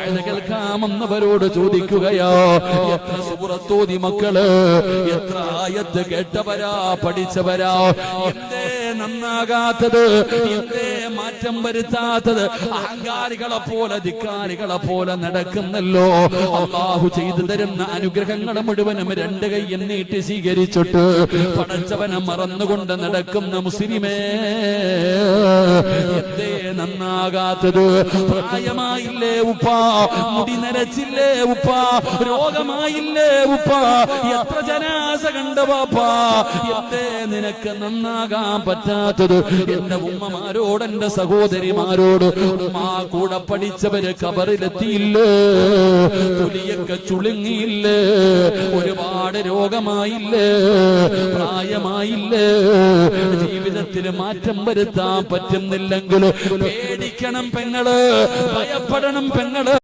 വയത് കേൾക്കാമെന്നവരോട് ചോദിക്കുകയോ, എത്ര സൂറത്തോതി മക്കള്, എത്ര ആയത്ത് കേട്ടവരാ, പഠിച്ചവരാ, എന്തേ നന്നാകാത്തത്, എന്തേ മാറ്റം വരുത്താത്തത്? അഹങ്കാരികളെ പോലെ ധിക്കാരികളെ പോലെ നടക്കുന്നല്ലോ. അല്ലാഹു ചെയ്തു തരുന്ന അനുഗ്രഹങ്ങൾ മുഴുവനും രണ്ട് കൈ നീട്ടി സ്വീകരിച്ചിട്ട് പടച്ചവനെ മറന്നുകൊണ്ട് നടക്കുന്ന മുസ്ലിമേ, എന്തേ നന്നാകാത്തത്? പ്രായമായില്ലേ ഉപ്പാ, മുടി നരച്ചില്ലേ ഉപ്പാ, രോഗമായില്ലേ ഉപ്പാ, എത്ര ജനാസ കണ്ട വാപ്പാ, എന്തേ നിനക്ക് നന്നാകാൻ പറ്റാത്തത്? എന്റെ ഉമ്മമാരോട്, എന്റെ സഹോദരിമാരോട്, ഉമ്മാ കൂടെ പഠിച്ചവര് കബറിലെത്തിയില്ലേ, തൊലിയൊക്കെ ചുളുങ്ങിയില്ലേ, ഒരുപാട് രോഗമായില്ലേ, പ്രായമായില്ലേ, ജീവിതത്തിൽ മാറ്റം വരുത്താൻ പറ്റുന്നില്ലെങ്കിൽ പേടിക്കണം പെങ്ങള്, ഭയപ്പെടണം പെങ്ങള്.